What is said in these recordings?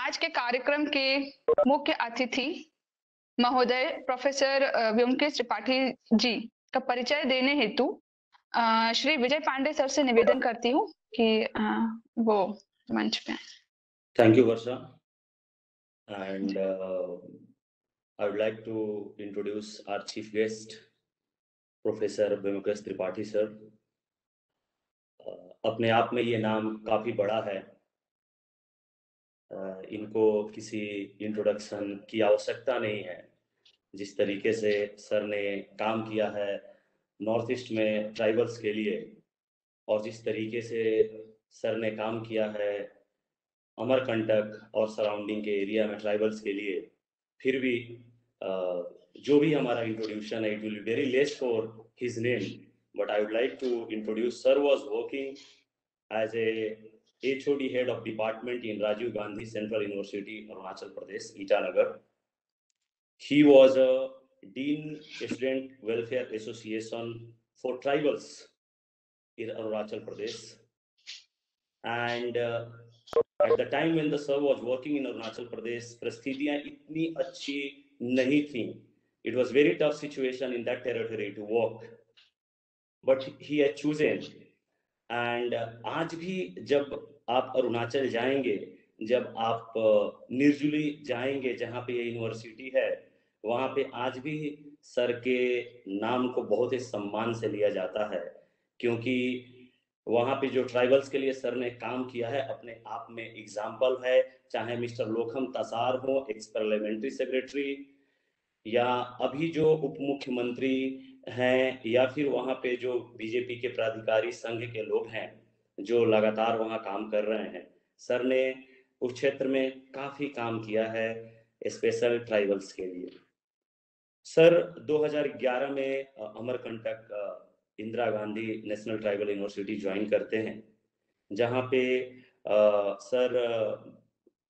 आज के कार्यक्रम के मुख्य अतिथि महोदय प्रोफेसर व्योमकेश त्रिपाठी जी का परिचय देने हेतु श्री विजय पांडे सर से निवेदन करती हूँ कि वो मंच पे आए। Thank you, Varsha. And I would like to introduce our chief guest, Professor Vyomkesh Tripathi sir. अपने आप में ये नाम काफी बड़ा है। इनको किसी इंट्रोडक्शन की आवश्यकता नहीं है। जिस तरीके से सर ने काम किया है नॉर्थ ईस्ट में ट्राइबल्स के लिए और जिस तरीके से सर ने काम किया है अमरकंटक और सराउंडिंग के एरिया में ट्राइबल्स के लिए, फिर भी जो भी हमारा इंट्रोड्यूशन है, it will be very less for his name, but I would like to introduce sir was working as a HOD head of department in Rajiv Gandhi Central University, Arunachal Pradesh, Itanagar. He was a Dean Student Welfare Association for Tribals in Arunachal Pradesh, and at the time when the sir was working in Arunachal Pradesh, परिस्थितियां इतनी अच्छी नहीं थी. It was very tough situation in that territory to work, but he had chosen. And आज भी जब आप अरुणाचल जाएंगे, जब आप निर्जुली जाएंगे जहाँ पे ये यूनिवर्सिटी है, वहाँ पे आज भी सर के नाम को बहुत ही सम्मान से लिया जाता है, क्योंकि वहाँ पे जो ट्राइबल्स के लिए सर ने काम किया है अपने आप में एग्जाम्पल है। चाहे मिस्टर लोखम तसार हो, एक्स पार्लियामेंट्री सेक्रेटरी, या अभी जो उप मुख्यमंत्री हैं, या फिर वहाँ पे जो बीजेपी के प्राधिकारी संघ के लोग हैं जो लगातार वहाँ काम कर रहे हैं, सर ने उस क्षेत्र में काफी काम किया है स्पेशल ट्राइबल्स के लिए। सर 2011 में Amarkantak Indira Gandhi national tribal university join करते हैं, जहाँ पे सर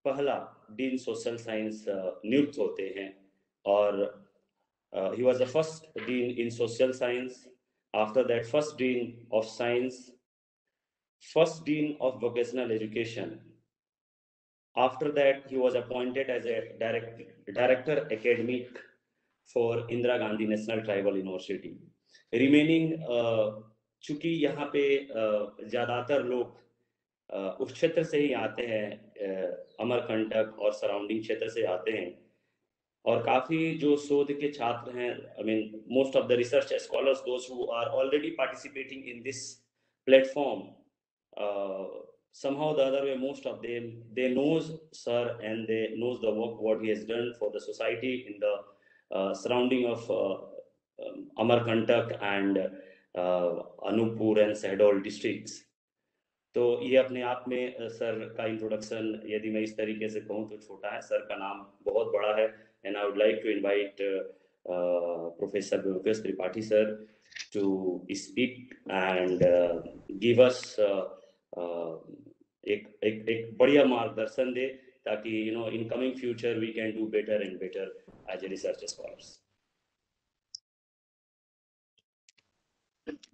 पहला डीन सोशल साइंस नियुक्त होते हैं, और he was the first dean in social science, after that first dean of science, first dean of vocational education. After that he was appointed as a director academic for Indira Gandhi National Tribal University. Remaining चूंकि यहाँ पे ज्यादातर लोग उस क्षेत्र से ही आते हैं, अमरकंटक और सराउंडिंग क्षेत्र से आते हैं, और काफी जो शोध के छात्र हैं, I mean most of the research scholars, those who are already participating in this platform, somehow the other way, most of them, they knows sir and they knows the work what he has done for the society in the surrounding of Amarkantak and Anuppur and Sahdol districts. तो ये अपने आप में sir का introduction यदि मैं इस तरीके से कहूँ तो छोटा है, सर का नाम बहुत बड़ा है. And I would like to invite Professor Vyomkesh Tripathi sir to speak and give us एक बढ़िया मार्गदर्शन दे, ताकि in coming future we can do better and better as a research scholars.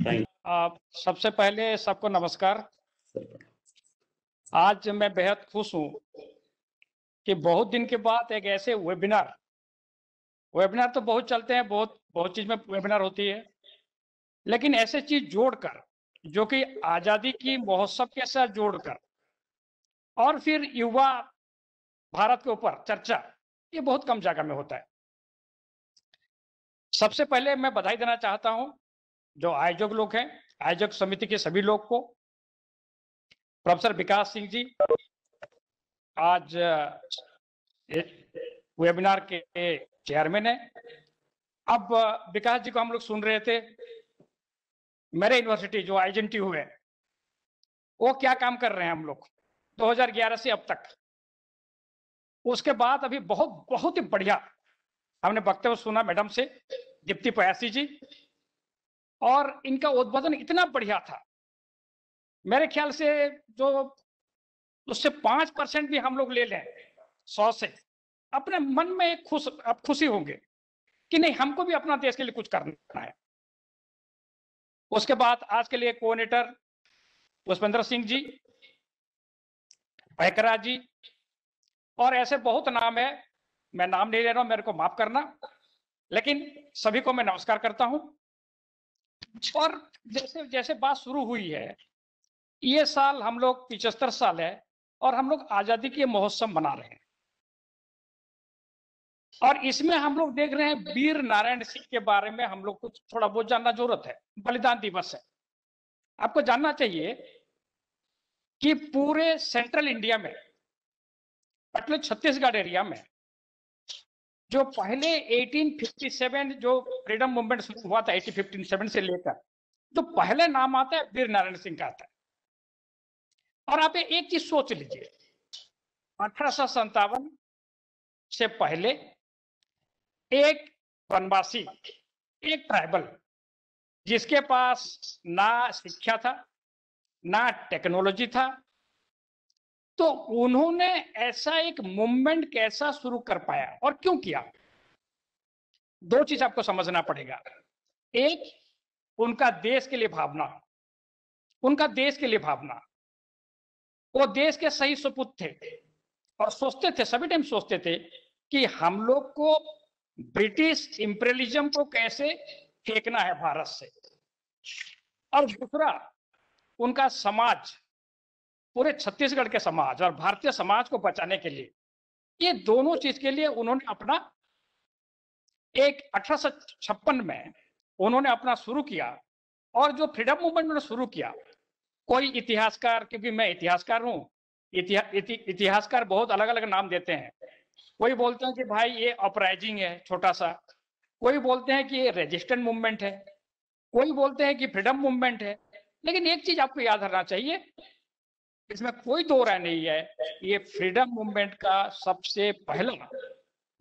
Thank you. सबसे पहले सबको नमस्कार. आज मैं बेहद खुश हूं कि बहुत दिन के बाद एक ऐसे वेबिनार तो बहुत चलते हैं, बहुत चीज में वेबिनार होती है, लेकिन ऐसे चीज जोड़कर, जो कि आजादी की महोत्सव के साथ जोड़कर और फिर युवा भारत के ऊपर चर्चा, ये बहुत कम जगह में होता है. सबसे पहले मैं बधाई देना चाहता हूं जो आयोजक लोग हैं, आयोजक समिति के सभी लोग को. प्रोफेसर विकास सिंह जी आज वेबिनार के चेयरमैन है. अब विकास जी को हम लोग सुन रहे थे, मेरे यूनिवर्सिटी जो आइडेंटिटी हुए वो क्या काम कर रहे हैं हम लोग 2011 से अब तक. उसके बाद अभी बहुत ही बढ़िया हमने वक्तव्य सुना मैडम से, दीप्ति पयासी जी, और इनका उद्बोधन इतना बढ़िया था. मेरे ख्याल से जो उससे 5% भी हम लोग ले लें 100 से, अपने मन में एक खुशी होंगे कि नहीं, हमको भी अपना देश के लिए कुछ करना है. उसके बाद आज के लिए कोऑर्डिनेटर पुष्पेंद्र सिंह जी, पैकरा जी, और ऐसे बहुत नाम है, मैं नाम नहीं ले रहा हूं, मेरे को माफ करना, लेकिन सभी को मैं नमस्कार करता हूं। और जैसे जैसे बात शुरू हुई है, ये साल हम लोग 75 साल है और हम लोग आजादी के महोत्सव मना रहे हैं, और इसमें हम लोग देख रहे हैं वीर नारायण सिंह के बारे में हम लोग कुछ थोड़ा बहुत जानना जरूरत है। बलिदान दिवस है, आपको जानना चाहिए कि पूरे सेंट्रल इंडिया में, मतलब छत्तीसगढ़ एरिया में, जो पहले 1857 जो फ्रीडम मूवमेंट शुरू हुआ था 1857 से लेकर, तो पहले नाम आता है वीर नारायण सिंह का आता है। और आप एक चीज सोच लीजिए, 1857 से पहले एक वनवासी, एक ट्राइबल, जिसके पास ना शिक्षा था ना टेक्नोलॉजी था, तो उन्होंने ऐसा एक मूवमेंट कैसा शुरू कर पाया और क्यों किया? दो चीज आपको समझना पड़ेगा। एक, उनका देश के लिए भावना, उनका देश के लिए भावना, वो देश के सही सपूत थे और सोचते थे, सभी टाइम सोचते थे कि हम लोग को ब्रिटिश इंपीरियलिज्म को कैसे फेंकना है भारत से। और दूसरा, उनका समाज, पूरे छत्तीसगढ़ के समाज और भारतीय समाज को बचाने के लिए, ये दोनों चीज के लिए उन्होंने अपना एक 1856 में उन्होंने अपना शुरू किया। और जो फ्रीडम मूवमेंट उन्होंने शुरू किया, कोई इतिहासकार, क्योंकि मैं इतिहासकार हूं, इतिहासकार बहुत अलग अलग नाम देते हैं। कोई बोलते हैं कि भाई ये अपराइजिंग है छोटा सा, कोई बोलते हैं कि ये रेजिस्टेंट मूवमेंट है, कोई बोलते हैं कि फ्रीडम मूवमेंट है। लेकिन एक चीज आपको याद रखना चाहिए, इसमें कोई दो राय नहीं है, ये फ्रीडम मूवमेंट का सबसे पहला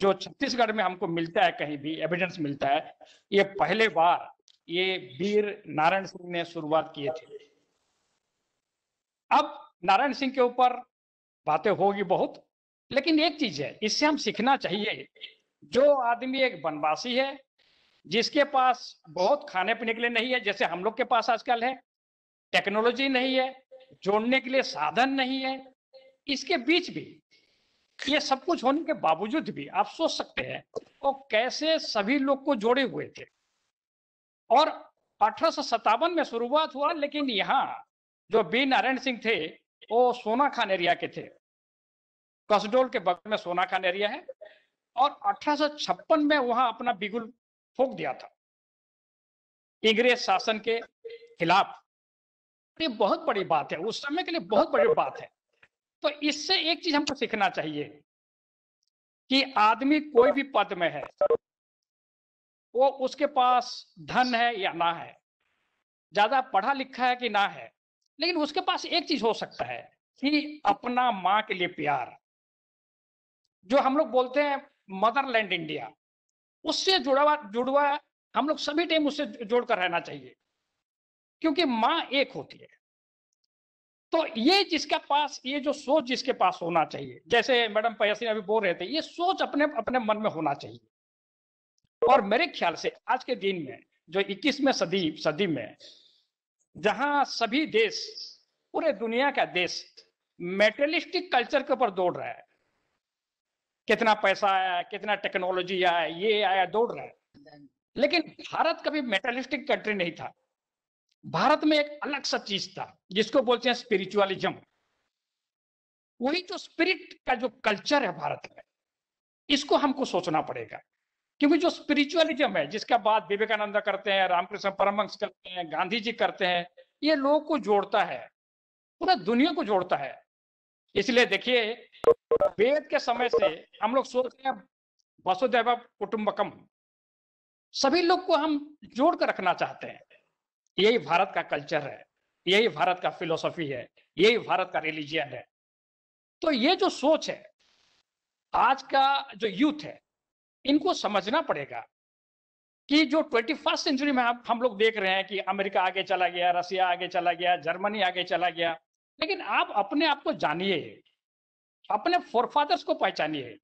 जो छत्तीसगढ़ में हमको मिलता है, कहीं भी एविडेंस मिलता है, ये पहले बार ये वीर नारायण सिंह ने शुरुआत किए थे। अब नारायण सिंह के ऊपर बातें होगी बहुत, लेकिन एक चीज है, इससे हम सीखना चाहिए। जो आदमी एक वनवासी है, जिसके पास बहुत खाने पीने के लिए नहीं है, जैसे हम लोग के पास आजकल है, टेक्नोलॉजी नहीं है, जोड़ने के लिए साधन नहीं है, इसके बीच भी ये सब कुछ होने के बावजूद भी आप सोच सकते हैं वो कैसे सभी लोग को जोड़े हुए थे। और 1857 में शुरुआत हुआ, लेकिन यहाँ जो वीर नारायण सिंह थे वो सोनाखान एरिया के थे, कसडोल के बगल में सोनाखान एरिया है, और 1856 में वहां अपना बिगुल फूंक दिया था इंग्रेज शासन के खिलाफ। ये बहुत बड़ी बात है, उस समय के लिए बहुत बड़ी बात है। तो इससे एक चीज हमको सीखना चाहिए कि आदमी कोई भी पद में है, वो उसके पास धन है या ना है, ज्यादा पढ़ा लिखा है कि ना है, लेकिन उसके पास एक चीज हो सकता है कि अपना माँ के लिए प्यार, जो हम लोग बोलते हैं मदरलैंड इंडिया, उससे जुड़वा हम लोग सभी टाइम उससे जोड़कर रहना चाहिए, क्योंकि माँ एक होती है। तो ये जिसका पास, ये जो सोच जिसके पास होना चाहिए, जैसे मैडम पयसी अभी बोल रहे थे, ये सोच अपने अपने मन में होना चाहिए। और मेरे ख्याल से आज के दिन में, जो 21वें सदी में, जहां सभी देश, पूरे दुनिया का देश मेटेरियलिस्टिक कल्चर के ऊपर दौड़ रहा है, कितना पैसा आया, कितना टेक्नोलॉजी आया, ये आया, दौड़ रहा है, लेकिन भारत कभी मेटेरियलिस्टिक कंट्री नहीं था। भारत में एक अलग सा चीज था जिसको बोलते हैं स्पिरिचुअलिज्म। वही जो स्पिरिट का जो कल्चर है भारत में, इसको हमको सोचना पड़ेगा, क्योंकि जो स्पिरिचुअलिज्म है, जिसका बात विवेकानंद करते हैं, रामकृष्ण परमहंस करते हैं, गांधी जी करते हैं, ये लोगों को जोड़ता है, पूरा दुनिया को जोड़ता है। इसलिए देखिए, वेद के समय से हम लोग सोच रहे हैं वसुधैव कुटुंबकम, सभी लोग को हम जोड़ कर रखना चाहते हैं। यही भारत का कल्चर है, यही भारत का फिलोसफी है, यही भारत का रिलीजियन है। तो ये जो सोच है, आज का जो यूथ है, इनको समझना पड़ेगा कि जो 21st सेंचुरी में हम लोग देख रहे हैं कि अमेरिका आगे चला गया, रसिया आगे चला गया, जर्मनी आगे चला गया, लेकिन आप अपने आप को जानिए, अपने फोरफादर्स को पहचानिए,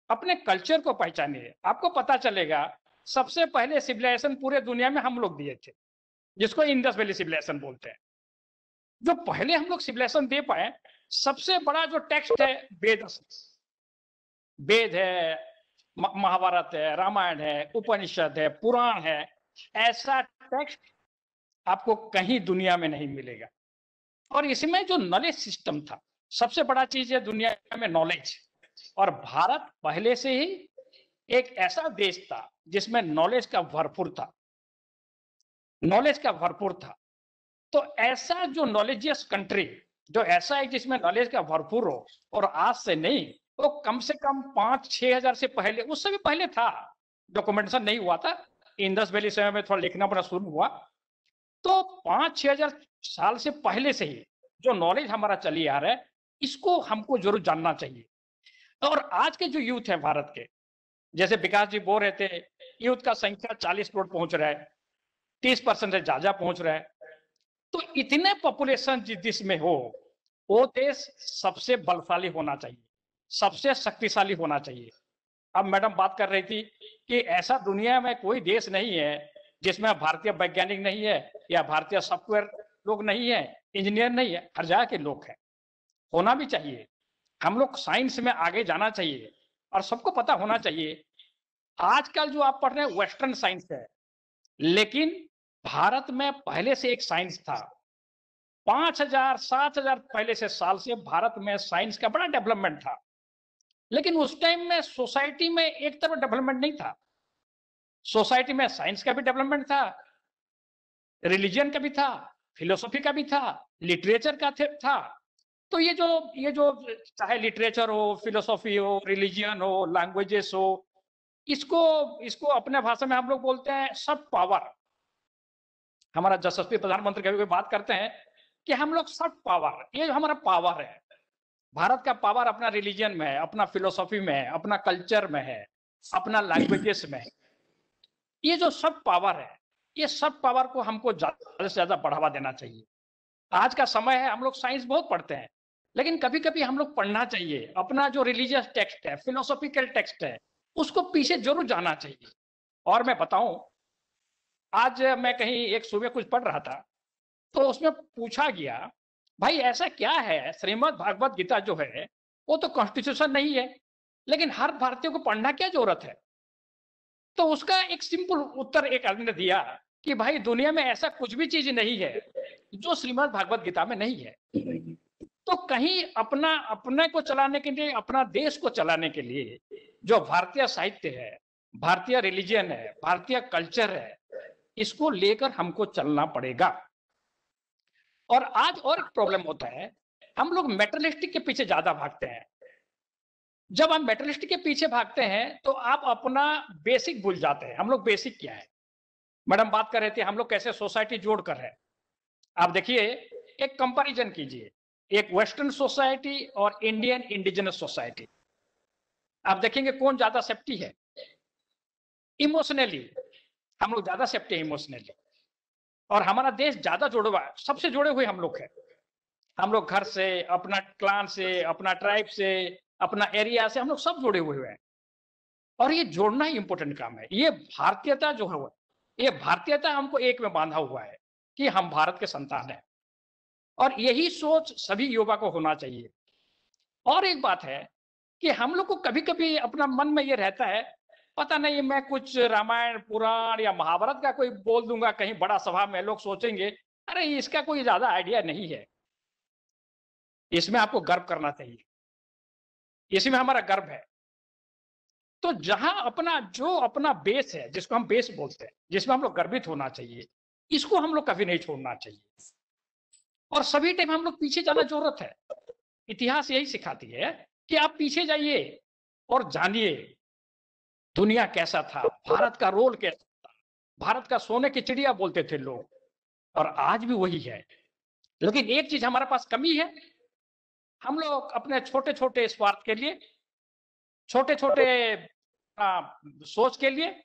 अपने कल्चर को पहचानिए। आपको पता चलेगा सबसे पहले सिविलाइजेशन पूरे दुनिया में हम लोग दिए थे, जिसको इंडस वैली सिविलाइजेशन बोलते हैं। जो पहले हम लोग सिविलाइजेशन दे पाए, सबसे बड़ा जो टेक्स्ट है वेद, वेद है, महाभारत है, रामायण है, उपनिषद है, पुराण है, ऐसा टेक्स्ट आपको कहीं दुनिया में नहीं मिलेगा। और इसमें जो नॉलेज सिस्टम था, सबसे बड़ा चीज है दुनिया में नॉलेज। और भारत पहले से ही एक ऐसा देश था जिसमें नॉलेज का भरपूर था, नॉलेज का भरपूर था। तो ऐसा जो नॉलेजियस कंट्री, जो ऐसा है जिसमें नॉलेज का भरपूर हो, और आज से नहीं, वो कम से कम 5-6 हजार से पहले, उससे भी पहले था, डॉक्यूमेंटेशन नहीं हुआ था, इंडस वैली समय में थोड़ा लिखना पड़ा शुरू हुआ, तो 5-6 हजार साल से पहले से ही जो नॉलेज हमारा चली आ रहा है, इसको हमको जरूर जानना चाहिए। और आज के जो यूथ है भारत के, जैसे विकास जी बोल रहे थे, यूथ का संख्या 40 करोड़ पहुंच रहा है, 30% से ज्यादा पहुंच रहा है। तो इतने पॉपुलेशन जिस देश में हो, वो देश सबसे बलशाली होना चाहिए, सबसे शक्तिशाली होना चाहिए। अब मैडम बात कर रही थी कि ऐसा दुनिया में कोई देश नहीं है जिसमें भारतीय वैज्ञानिक नहीं है, या भारतीय सॉफ्टवेयर लोग नहीं है, इंजीनियर नहीं है, हर जगह के लोग हैं, होना भी चाहिए। हम लोग साइंस में आगे जाना चाहिए, और सबको पता होना चाहिए आजकल जो आप पढ़ रहे हैं वेस्टर्न साइंस है, लेकिन भारत में पहले से एक साइंस था। 5000-7000 पहले से साल से भारत में साइंस का बड़ा डेवलपमेंट था, लेकिन उस टाइम में सोसाइटी में एक तरफ डेवलपमेंट नहीं था। सोसाइटी में साइंस का भी डेवलपमेंट था, रिलीजन का भी था, फिलोसॉफी का भी था, लिटरेचर का था। तो ये जो चाहे लिटरेचर हो, फिलोसॉफी हो, रिलीजन हो, लैंग्वेजेस हो, इसको अपने भाषा में हम लोग बोलते हैं सब पावर। हमारा यशस्वी प्रधानमंत्री कभी बात करते हैं कि हम लोग सब पावर, ये हमारा पावर है। भारत का पावर अपना रिलीजन में है, अपना फिलोसॉफी में है, अपना कल्चर में है, अपना लैंग्वेजेस में है। ये जो सब पावर है, ये सब पावर को हमको ज्यादा से ज्यादा बढ़ावा देना चाहिए। आज का समय है, हम लोग साइंस बहुत पढ़ते हैं, लेकिन कभी कभी हम लोग पढ़ना चाहिए अपना जो रिलीजियस टेक्स्ट है, फिलोसॉफिकल टेक्स्ट है, उसको पीछे जरूर जाना चाहिए। और मैं बताऊं, आज मैं कहीं एक सुबह कुछ पढ़ रहा था, तो उसमें पूछा गया, भाई ऐसा क्या है, श्रीमद् भागवत गीता जो है वो तो कॉन्स्टिट्यूशन नहीं है, लेकिन हर भारतीय को पढ़ना क्या जरूरत है? तो उसका एक सिंपल उत्तर एक आदमी ने दिया कि भाई दुनिया में ऐसा कुछ भी चीज नहीं है जो श्रीमद् भागवत गीता में नहीं है। तो कहीं अपने को चलाने के लिए, अपना देश को चलाने के लिए जो भारतीय साहित्य है, भारतीय रिलीजन है, भारतीय कल्चर है, इसको लेकर हमको चलना पड़ेगा। और आज और एक प्रॉब्लम होता है, हम लोग मेटेरियलिस्टिक के पीछे ज्यादा भागते हैं। जब हम मेटेरियलिस्टिक के पीछे भागते हैं तो आप अपना बेसिक भूल जाते हैं। हम लोग बेसिक क्या है, मैडम बात कर रहे थे हम लोग कैसे सोसाइटी जोड़कर है। आप देखिए, एक कंपैरिजन कीजिए, एक वेस्टर्न सोसाइटी और इंडियन इंडिजिनस सोसाइटी। आप देखेंगे कौन ज्यादा सेफ्टी है इमोशनली, हम लोग ज्यादा सेफ्टी है इमोशनली, और हमारा देश ज्यादा जुड़ा हुआ है, सबसे जुड़े हुए हम लोग हैं। हम लोग घर से, अपना क्लान से, अपना ट्राइब से, अपना एरिया से, हम लोग सब जुड़े हुए हैं। और ये जोड़ना ही इंपॉर्टेंट काम है। ये भारतीयता जो है, ये भारतीयता हमको एक में बांधा हुआ है कि हम भारत के संतान हैं, और यही सोच सभी युवा को होना चाहिए। और एक बात है कि हम लोग को कभी कभी अपना मन में ये रहता है, पता नहीं मैं कुछ रामायण, पुराण या महाभारत का कोई बोल दूंगा कहीं बड़ा सभा में, लोग सोचेंगे अरे इसका कोई ज्यादा आइडिया नहीं है। इसमें आपको गर्व करना चाहिए, इसमें हमारा गर्व है। तो जहां अपना बेस है, जिसको हम बेस बोलते हैं, जिसमें हम लोग गर्वित होना चाहिए, इसको हम लोग कभी नहीं छोड़ना चाहिए। और सभी टाइम हम लोग पीछे जाना जरूरत है। इतिहास यही सिखाती है कि आप पीछे जाइए और जानिए दुनिया कैसा था, भारत का रोल कैसा था। भारत का सोने की चिड़िया बोलते थे लोग, और आज भी वही है। लेकिन एक चीज हमारे पास कमी है, हम लोग अपने छोटे छोटे स्वार्थ के लिए, छोटे छोटे सोच के लिए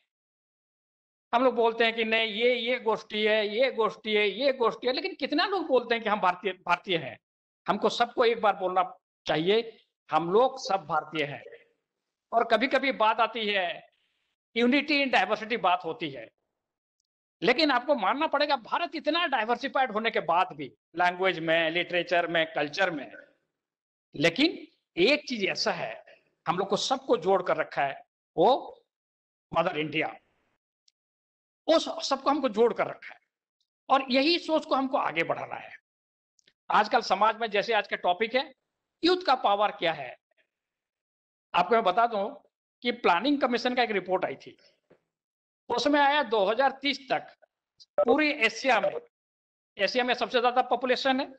हम लोग बोलते हैं कि नहीं ये गोष्ठी है, ये गोष्ठी है, ये गोष्ठी है। लेकिन कितना लोग बोलते हैं कि हम भारतीय हैं? हमको सबको एक बार बोलना चाहिए, हम लोग सब भारतीय हैं। और कभी कभी बात आती है, यूनिटी इन डाइवर्सिटी बात होती है, लेकिन आपको मानना पड़ेगा भारत इतना डाइवर्सिफाइड होने के बाद भी, लैंग्वेज में, लिटरेचर में, कल्चर में, लेकिन एक चीज ऐसा है, हम लोग को सबको जोड़ कर रखा है वो मदर इंडिया, वो सबको हमको जोड़ कर रखा है और यही सोच को हमको आगे बढ़ाना है। आजकल समाज में जैसे आज का टॉपिक है यूथ का पावर क्या है, आपको मैं बता दूं कि प्लानिंग कमीशन का एक रिपोर्ट आई थी, उसमें आया 2030 तक पूरी एशिया में सबसे ज्यादा पॉपुलेशन है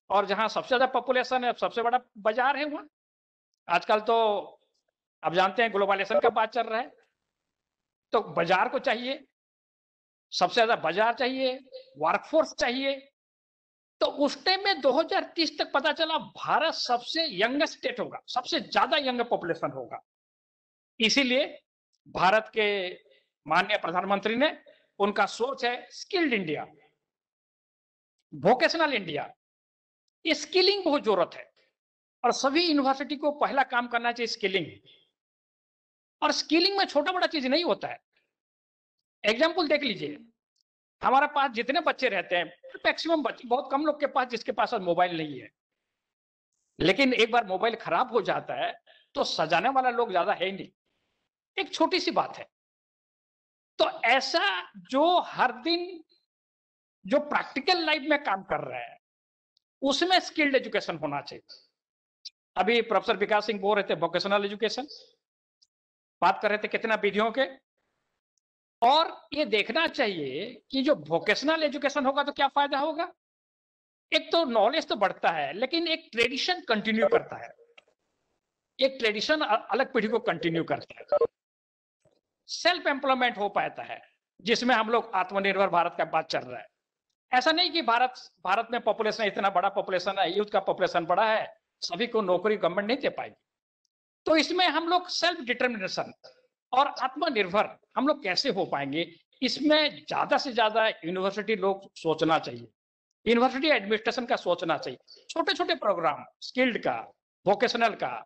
और जहां सबसे ज्यादा पॉपुलेशन है सबसे बड़ा बाजार है वहां। आजकल तो अब जानते हैं ग्लोबलाइजेशन का बात चल रहा है, तो बाजार को चाहिए, सबसे ज्यादा बाजार चाहिए, वर्कफोर्स चाहिए। तो उस टाइम में 2030 तक पता चला भारत सबसे यंग स्टेट होगा, सबसे ज्यादा यंग पॉपुलेशन होगा। इसीलिए भारत के माननीय प्रधानमंत्री ने, उनका सोच है स्किल्ड इंडिया, वोकेशनल इंडिया। ये स्किलिंग बहुत जरूरत है और सभी यूनिवर्सिटी को पहला काम करना चाहिए स्किलिंग। और स्किलिंग में छोटा बड़ा चीज नहीं होता है। एग्जाम्पल देख लीजिए, हमारे पास जितने बच्चे रहते हैं, मैक्सिमम बच्चे, बहुत कम लोग के पास जिसके पास मोबाइल नहीं है, लेकिन एक बार मोबाइल खराब हो जाता है तो सजाने वाला लोग ज्यादा है ही नहीं। एक छोटी सी बात है। तो ऐसा जो हर दिन जो प्रैक्टिकल लाइफ में काम कर रहा है उसमें स्किल्ड एजुकेशन होना चाहिए। अभी प्रोफेसर विकास सिंह बोल रहे थे वोकेशनल एजुकेशन, बात कर रहे थे कितना विधियों के, और ये देखना चाहिए कि जो वोकेशनल एजुकेशन होगा तो क्या फायदा होगा। एक तो नॉलेज तो बढ़ता है, लेकिन एक ट्रेडिशन कंटिन्यू करता है, एक ट्रेडिशन अलग पीढ़ी को कंटिन्यू करता है, सेल्फ एम्प्लॉयमेंट हो पाता है, जिसमें हम लोग आत्मनिर्भर भारत का बात चल रहा है। ऐसा नहीं कि भारत में पॉपुलेशन इतना बड़ा पॉपुलेशन है, यूथ का पॉपुलेशन बड़ा है, सभी को नौकरी गवर्नमेंट नहीं दे पाएगी। तो इसमें हम लोग सेल्फ डिटर्मिनेशन और आत्मनिर्भर हम लोग कैसे हो पाएंगे, इसमें ज्यादा से ज्यादा यूनिवर्सिटी लोग सोचना चाहिए, यूनिवर्सिटी एडमिनिस्ट्रेशन का सोचना चाहिए। छोटे छोटे प्रोग्राम स्किल्ड का, वोकेशनल का,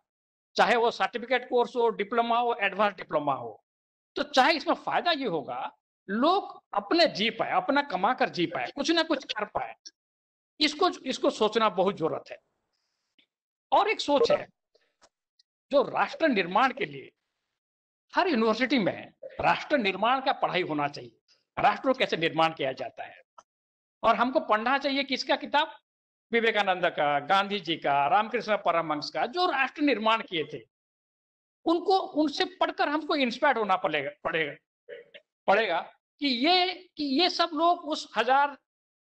चाहे वो सर्टिफिकेट कोर्स हो, डिप्लोमा हो, एडवांस डिप्लोमा हो, तो चाहे इसमें फायदा ये होगा लोग अपने जी पाए, अपना कमा कर जी पाए, कुछ ना कुछ कर पाए। इसको सोचना बहुत जरूरत है। और एक सोच है जो राष्ट्र निर्माण के लिए हर यूनिवर्सिटी में राष्ट्र निर्माण का पढ़ाई होना चाहिए, राष्ट्र कैसे निर्माण किया जाता है। और हमको पढ़ना चाहिए किसका किताब, विवेकानंद का, गांधी जी का, रामकृष्ण परमहंस का, जो राष्ट्र निर्माण किए थे, उनको उनसे पढ़कर हमको इंस्पायर होना पड़ेगा कि ये सब लोग उस 1000,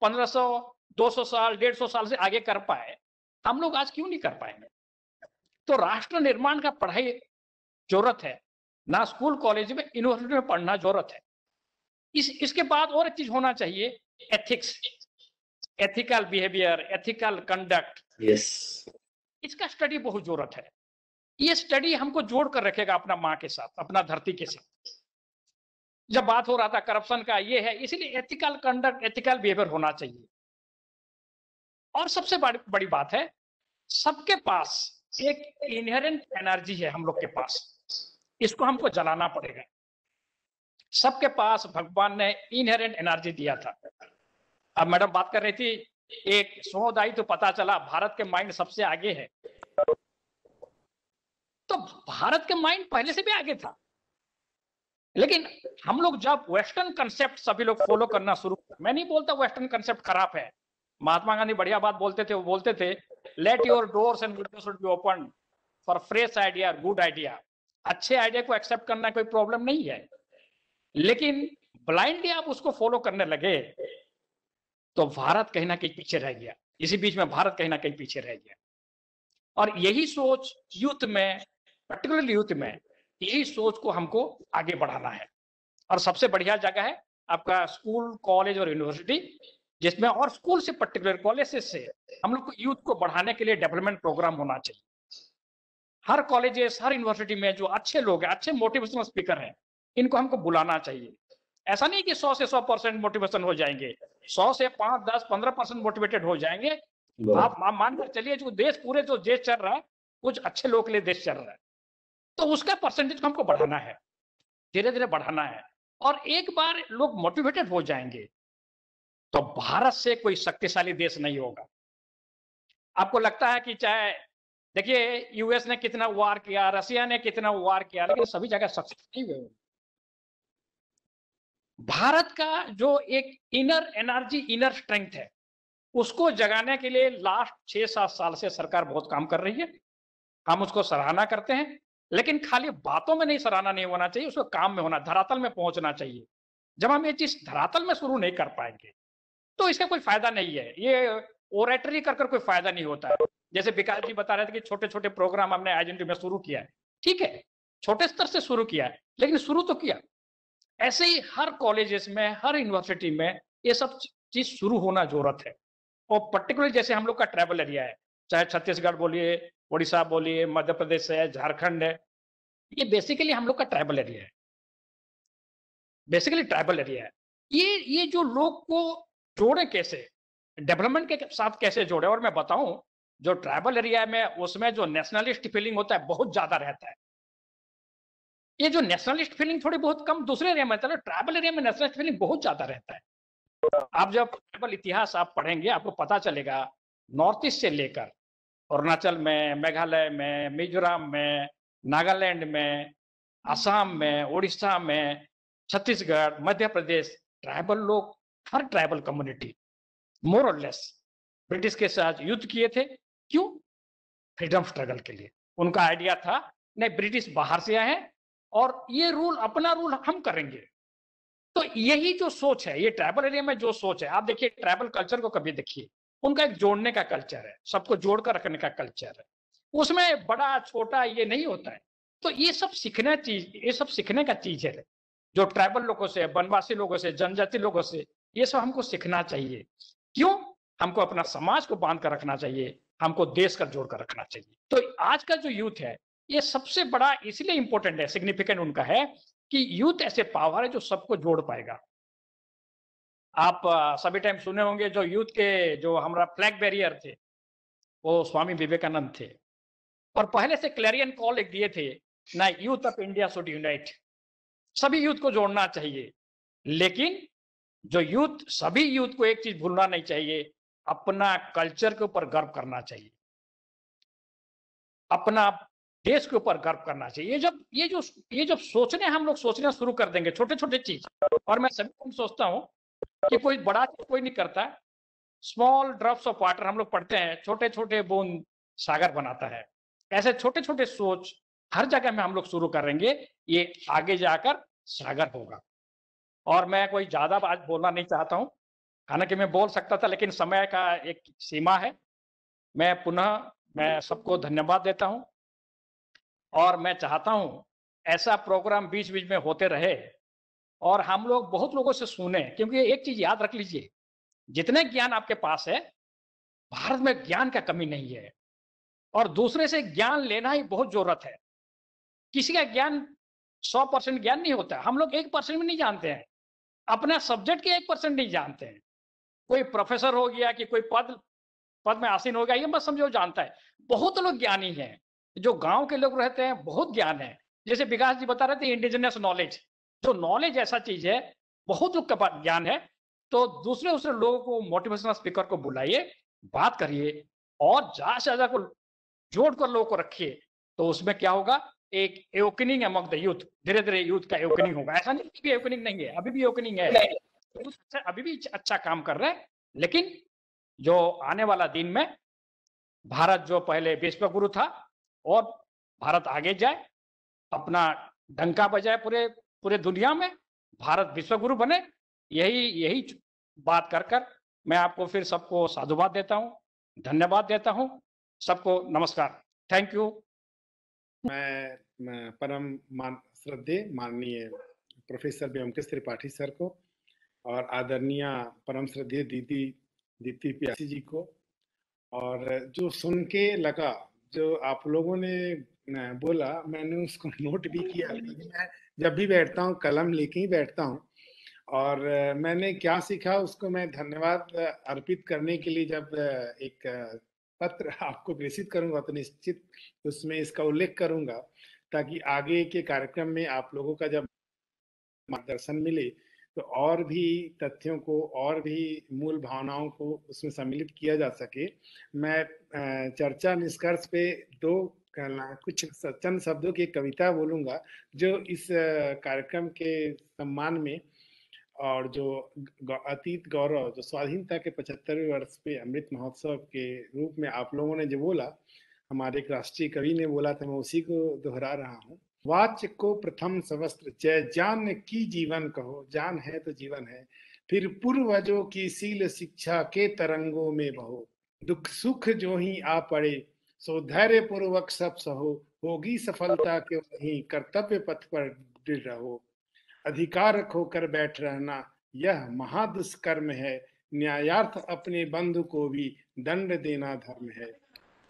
1500, 200 साल, 150 साल से आगे कर पाए, हम लोग आज क्यों नहीं कर पाएंगे। तो राष्ट्र निर्माण का पढ़ाई जरूरत है, ना स्कूल कॉलेज में, यूनिवर्सिटी में पढ़ना जरूरत है। इसके बाद और एक चीज होना चाहिए, ethics, ethical behaviour, ethical conduct. इसका स्टडी बहुत जरूरत है। ये स्टडी हमको जोड़ कर रखेगा अपना माँ के साथ, अपना धरती के साथ। जब बात हो रहा था करप्शन का, ये है, इसलिए एथिकल कंडक्ट, एथिकल बिहेवियर होना चाहिए। और सबसे बड़ी बात है, सबके पास एक इनहेरेंट एनर्जी है हम लोग के पास, इसको हमको जलाना पड़ेगा। सबके पास भगवान ने इनहेरेंट एनर्जी दिया था। अब मैडम बात कर रही थी, एक शोध तो पता चला भारत के माइंड सबसे आगे है। तो भारत के माइंड पहले से भी आगे था, लेकिन हम लोग जब वेस्टर्न कंसेप्ट सभी लोग फॉलो करना शुरू, मैं नहीं बोलता वेस्टर्न कंसेप्ट खराब है, महात्मा गांधी बढ़िया बात बोलते थे, वो बोलते थे let your doors and Windows should be open for fresh idea, good idea. अच्छे आइडिया को एक्सेप्ट करना कोई प्रॉब्लम नहीं है, लेकिन ब्लाइंडली आप उसको फॉलो करने लगे तो भारत कहीं ना कहीं पीछे रह गया। इसी बीच में भारत कहीं ना कहीं पीछे रह गया। और यही सोच यूथ में, पर्टिकुलरली यूथ में, यही सोच को हमको आगे बढ़ाना है। और सबसे बढ़िया जगह है आपका स्कूल, कॉलेज और यूनिवर्सिटी, जिसमें, और स्कूल से पर्टिकुलर कॉलेजेस से हम लोग को यूथ को बढ़ाने के लिए डेवलपमेंट प्रोग्राम होना चाहिए। हर कॉलेजेस, हर यूनिवर्सिटी में जो अच्छे लोग हैं, अच्छे मोटिवेशनल स्पीकर हैं, इनको हमको बुलाना चाहिए। ऐसा नहीं कि 100 से 100% मोटिवेशन हो जाएंगे, 100 से 5, 10, 15% मोटिवेटेड हो जाएंगे। आप मानकर चलिए जो देश, पूरे जो देश चल रहा है, कुछ अच्छे लोग के लिए देश चल रहा है, तो उसका परसेंटेज को हमको बढ़ाना है, धीरे धीरे बढ़ाना है। और एक बार लोग मोटिवेटेड हो जाएंगे तो भारत से कोई शक्तिशाली देश नहीं होगा। आपको लगता है कि चाहे देखिए यूएस ने कितना वार किया, रसिया ने कितना वार किया, लेकिन सभी जगह सक्सेस नहीं हुए। भारत का जो एक इनर एनर्जी, इनर स्ट्रेंथ है, उसको जगाने के लिए लास्ट 6-7 साल से सरकार बहुत काम कर रही है। हम उसको सराहना करते हैं, लेकिन खाली बातों में नहीं सराहना नहीं होना चाहिए, उसको काम में होना, धरातल में पहुंचना चाहिए। जब हम ये चीज धरातल में शुरू नहीं कर पाएंगे तो इसका कोई फायदा नहीं है। ये ओरेटरी कर कोई फायदा नहीं होता है। जैसे विकास जी बता रहे थे कि छोटे छोटे प्रोग्राम हमने आइडेंटिटी में शुरू किया है, ठीक है, छोटे स्तर से शुरू किया है, लेकिन शुरू तो किया। ऐसे ही हर कॉलेजेस में, हर यूनिवर्सिटी में ये सब चीज शुरू होना जरूरत है। और पर्टिकुलर जैसे हम लोग का ट्राइबल एरिया है, चाहे छत्तीसगढ़ बोलिए, उड़ीसा बोलिए, मध्य प्रदेश है, झारखंड है, ये बेसिकली हम लोग का ट्राइबल एरिया है, बेसिकली ट्राइबल एरिया है। ये जो लोग को जोड़े कैसे, डेवलपमेंट के साथ कैसे जोड़े। और मैं बताऊं, जो ट्राइबल एरिया में उसमें जो नेशनलिस्ट फीलिंग होता है बहुत ज्यादा रहता है। ये जो नेशनलिस्ट फीलिंग थोड़ी बहुत कम दूसरे एरिया में, मतलब ट्राइबल एरिया में नेशनलिस्ट फीलिंग बहुत ज्यादा रहता है। आप जब ट्राइबल इतिहास आप पढ़ेंगे आपको पता चलेगा, नॉर्थ ईस्ट से लेकर अरुणाचल में, मेघालय में, मिजोरम में, नागालैंड में, असम में, उड़ीसा में, छत्तीसगढ़, मध्य प्रदेश, ट्राइबल लोग, हर ट्राइबल कम्युनिटी मोर और लेस ब्रिटिश के साथ युद्ध किए थे। क्यों? फ्रीडम स्ट्रगल के लिए। उनका आइडिया था नहीं, ब्रिटिश बाहर से आए हैं और ये रूल, अपना रूल हम करेंगे। तो यही जो सोच है, ये ट्राइबल एरिया में जो सोच है, आप देखिए ट्राइबल कल्चर को कभी देखिए, उनका एक जोड़ने का कल्चर है, सबको जोड़कर रखने का कल्चर है, उसमें बड़ा छोटा ये नहीं होता है। तो ये सब सीखना चीज, ये सब सीखने का चीज है, जो ट्राइबल लोगों से, वनवासी लोगों से, जनजाति लोगों से, ये सब हमको सीखना चाहिए। क्यों? हमको अपना समाज को बांध कर रखना चाहिए, हमको देश का जोड़ कर रखना चाहिए। तो आज का जो यूथ है, ये सबसे बड़ा इसलिए इंपॉर्टेंट है, सिग्निफिकेंट उनका है कि यूथ ऐसे पावर है जो सबको जोड़ पाएगा। आप सभी टाइम सुने होंगे, जो यूथ के जो हमारा फ्लैग बैरियर थे वो स्वामी विवेकानंद थे, और पहले से क्लैरियन कॉल एक दिए थे ना, youth of India should unite, सभी यूथ को जोड़ना चाहिए। लेकिन जो यूथ, सभी यूथ को एक चीज भूलना नहीं चाहिए, अपना कल्चर के ऊपर गर्व करना चाहिए, अपना देश के ऊपर गर्व करना चाहिए। ये जब सोचने हम लोग सोचना शुरू कर देंगे छोटे छोटे चीज, और मैं सभी सोचता हूँ कि कोई बड़ा चीज कोई नहीं करता, स्मॉल ड्रॉप्स ऑफ वाटर हम लोग पढ़ते हैं, छोटे छोटे बूंद सागर बनाता है। ऐसे छोटे छोटे सोच हर जगह में हम लोग शुरू करेंगे, ये आगे जाकर सागर होगा। और मैं कोई ज्यादा बात बोलना नहीं चाहता हूँ, हालांकि मैं बोल सकता था, लेकिन समय का एक सीमा है। मैं सबको धन्यवाद देता हूँ, और मैं चाहता हूँ ऐसा प्रोग्राम बीच बीच में होते रहे और हम लोग बहुत लोगों से सुने। क्योंकि एक चीज याद रख लीजिए, जितने ज्ञान आपके पास है, भारत में ज्ञान का कमी नहीं है, और दूसरे से ज्ञान लेना ही बहुत जरूरत है। किसी का ज्ञान 100% ज्ञान नहीं होता, हम लोग 1% भी नहीं जानते हैं, अपना सब्जेक्ट के 1% नहीं जानते हैं। कोई प्रोफेसर हो गया कि कोई पद में आसीन हो गया, ये मत समझो जानता है। बहुत लोग ज्ञानी हैं, जो गांव के लोग रहते हैं, बहुत ज्ञान है। जैसे विकास जी बता रहे थे, इंडिजिनस नॉलेज, जो नॉलेज ऐसा चीज है, बहुत लोग के पास ज्ञान है। तो दूसरे लोगों को, मोटिवेशनल स्पीकर को बुलाइए, बात करिए, और ज्यादा से ज्यादा को जोड़ कर लोगों को रखिए। तो उसमें क्या होगा, एक एवोकनिंग अमंग द यूथ, धीरे धीरे यूथ का एवोकनिंग होगा। ऐसा नहीं कि एवोकनिंग नहीं है, अभी भी एवोकनिंग है, अभी भी अच्छा काम कर रहे हैं। लेकिन जो आने वाला दिन में भारत जो पहले विश्व गुरु था, और भारत आगे जाए, अपना डंका बजाए पूरे पूरे दुनिया में, भारत विश्व गुरु बने, यही बात कर मैं आपको फिर सबको साधुवाद देता हूँ, धन्यवाद देता हूँ। सबको नमस्कार, थैंक यू। मैं परम श्रद्धेय माननीय प्रोफेसर व्योमकेश त्रिपाठी सर को, और आदरणीय परम श्रद्धेय दीदी दीप्ति प्यासी जी को, और जो सुन के लगा, जो आप लोगों ने बोला, मैंने उसको नोट भी किया। मैं जब भी बैठता हूँ कलम लेके ही बैठता हूँ, और मैंने क्या सीखा उसको मैं धन्यवाद अर्पित करने के लिए जब एक पत्र आपको प्रेषित करूंगा तो निश्चित उसमें इसका उल्लेख करूंगा, ताकि आगे के कार्यक्रम में आप लोगों का जब मार्गदर्शन मिले तो और भी तथ्यों को और भी मूल भावनाओं को उसमें सम्मिलित किया जा सके, मैं चर्चा निष्कर्ष पे कुछ चंद शब्दों की एक कविता बोलूंगा जो इस कार्यक्रम के सम्मान में और जो अतीत गौरव, जो स्वाधीनता के 75वें वर्ष पे अमृत महोत्सव के रूप में आप लोगों ने जो बोला, हमारे एक राष्ट्रीय कवि ने बोला था, मैं उसी को दोहरा रहा हूँ। वाच्य को प्रथम सवस्त्र जय, जान की जीवन कहो, जान है तो जीवन है, फिर पूर्वजों की सील शिक्षा के तरंगों में बहो, दुख सुख जो ही आ पड़े सो धैर्य पूर्वक सब सहो, होगी सफलता के वहीं कर्तव्य पथ पर दृढ़ रहो, अधिकार खोकर बैठ रहना यह महादुष्कर्म है, न्यायार्थ अपने बंधु को भी दंड देना धर्म है,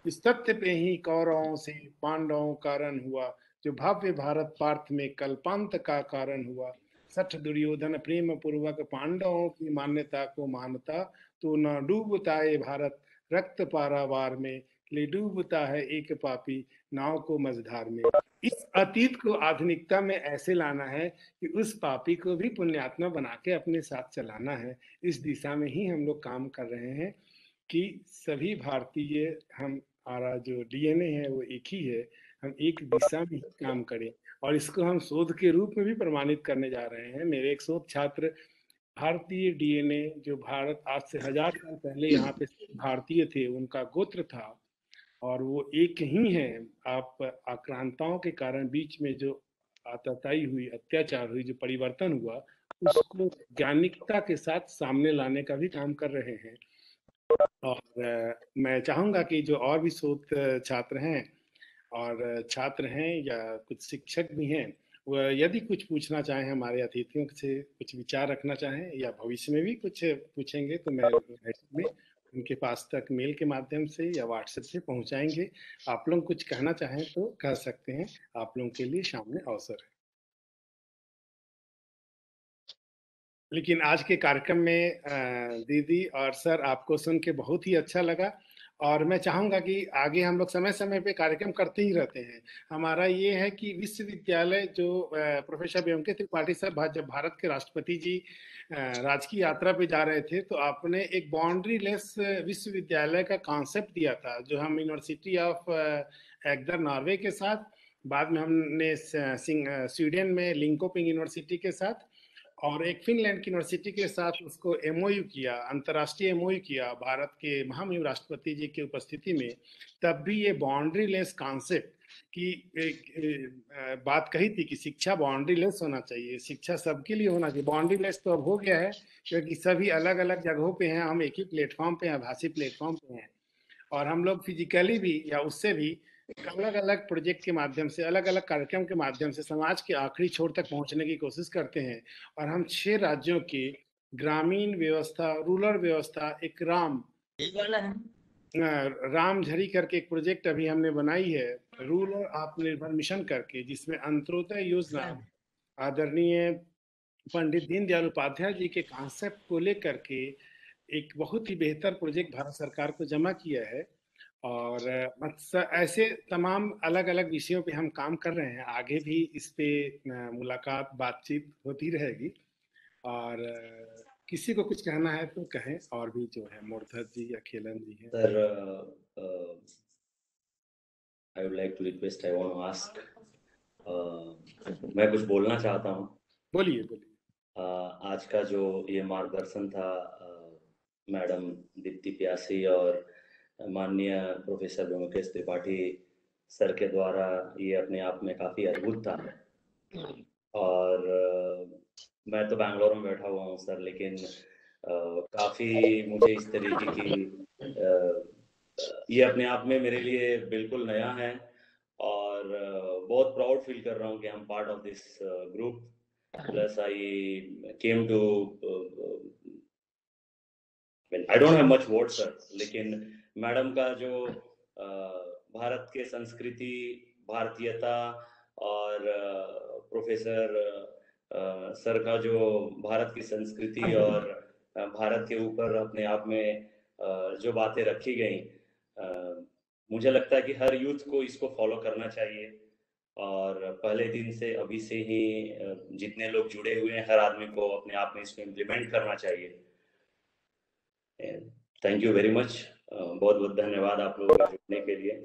इस तथ्य पे ही कौरवों से पांडवों का रण हुआ, जो भव्य भारत पार्थ में कल्पांत का कारण हुआ, सठ दुर्योधन प्रेम पूर्वक पांडवों की मान्यता को मानता, तो न डूबता है भारत रक्त पारावार में, ले डूबता है एक पापी नाव को मझधार में। इस अतीत को आधुनिकता में ऐसे लाना है कि उस पापी को भी पुण्यात्मा बना के अपने साथ चलाना है। इस दिशा में ही हम लोग काम कर रहे हैं कि सभी भारतीय, हमारा जो डीएनए है वो एक ही है, हम एक दिशा में ही काम करें, और इसको हम शोध के रूप में भी प्रमाणित करने जा रहे हैं। मेरे एक शोध छात्र भारतीय डीएनए, जो भारत आज से 1000 साल पहले यहाँ पे भारतीय थे, उनका गोत्र था और वो एक ही है। आप आक्रांताओं के कारण बीच में जो आतताई हुई, अत्याचार हुई, जो परिवर्तन हुआ, उसको वैज्ञानिकता के साथ सामने लाने का भी काम कर रहे हैं। और मैं चाहूंगा कि जो और भी शोध छात्र हैं और छात्र हैं या कुछ शिक्षक भी हैं, वो यदि कुछ पूछना चाहें, हमारे अतिथियों से कुछ विचार रखना चाहें या भविष्य में भी कुछ पूछेंगे, तो मैं में उनके पास तक मेल के माध्यम से या व्हाट्सएप से पहुंचाएंगे। आप लोग कुछ कहना चाहें तो कह सकते हैं, आप लोगों के लिए सामने अवसर है। लेकिन आज के कार्यक्रम में दीदी और सर, आपको सुन के बहुत ही अच्छा लगा, और मैं चाहूंगा कि आगे हम लोग समय समय पे कार्यक्रम करते ही रहते हैं। हमारा ये है कि विश्वविद्यालय, जो प्रोफेसर ब्योमकेश त्रिपाठी साहब जब भारत के राष्ट्रपति जी राजकीय यात्रा पे जा रहे थे, तो आपने एक बाउंड्री लेस विश्वविद्यालय का कॉन्सेप्ट दिया था, जो हम यूनिवर्सिटी ऑफ एग्दर नॉर्वे के साथ, बाद में हमने स्वीडन में लिंकोपिंग यूनिवर्सिटी के साथ और एक फिनलैंड की यूनिवर्सिटी के साथ उसको एमओयू किया, अंतर्राष्ट्रीय एमओयू किया भारत के महामहिम राष्ट्रपति जी की उपस्थिति में। तब भी ये बाउंड्री लेस कॉन्सेप्ट की बात कही थी कि शिक्षा बाउंड्री लेस होना चाहिए, शिक्षा सबके लिए होना चाहिए। बाउंड्री लेस तो अब हो गया है, क्योंकि सभी अलग अलग जगहों पे हैं, हम एक ही प्लेटफॉर्म पे हैं, आभासी प्लेटफॉर्म पे हैं, और हम लोग फिजिकली भी या उससे भी अलग अलग प्रोजेक्ट के माध्यम से, अलग अलग कार्यक्रम के माध्यम से समाज के आखिरी छोर तक पहुंचने की कोशिश करते हैं। और हम 6 राज्यों की ग्रामीण व्यवस्था, रूरल व्यवस्था, एक रामझरी करके एक प्रोजेक्ट अभी हमने बनाई है, रूरल आत्मनिर्भर मिशन करके, जिसमें अंत्योदय योजना आदरणीय पंडित दीनदयाल उपाध्याय जी के कॉन्सेप्ट को लेकर के एक बहुत ही बेहतर प्रोजेक्ट भारत सरकार को जमा किया है। और ऐसे तमाम अलग अलग विषयों पे हम काम कर रहे हैं। आगे भी इस पे मुलाकात, बातचीत होती रहेगी। और किसी को कुछ कहना है तो कहें, और भी जो है मूर्धत जी या खेलन जी हैं। Sir, I would like to request, I want to ask, मैं कुछ बोलना चाहता हूँ। बोलिए बोलिए। आज का जो ये मार्गदर्शन था मैडम दीप्ति प्यासी और माननीय प्रोफेसर ब्योमकेश त्रिपाठी सर के द्वारा, ये अपने आप में काफ़ी अद्भुत था। और मैं तो बैंगलोर में बैठा हुआ हूँ सर, लेकिन काफ़ी मुझे इस तरीके की ये अपने आप में मेरे लिए बिल्कुल नया है, और बहुत प्राउड फील कर रहा हूँ कि हम part of this group. Plus I came to, I don't have much words sir, लेकिन मैडम का जो भारत के संस्कृति, भारतीयता, और प्रोफेसर सर का जो भारत की संस्कृति और भारत के ऊपर अपने आप में जो बातें रखी गई, मुझे लगता है कि हर यूथ को इसको फॉलो करना चाहिए। और पहले दिन से अभी से ही जितने लोग जुड़े हुए हैं हर आदमी को अपने आप में इसको इम्प्लीमेंट करना चाहिए। थैंक यू वेरी मच, बहुत बहुत धन्यवाद आप लोगों के जुड़ने के लिए।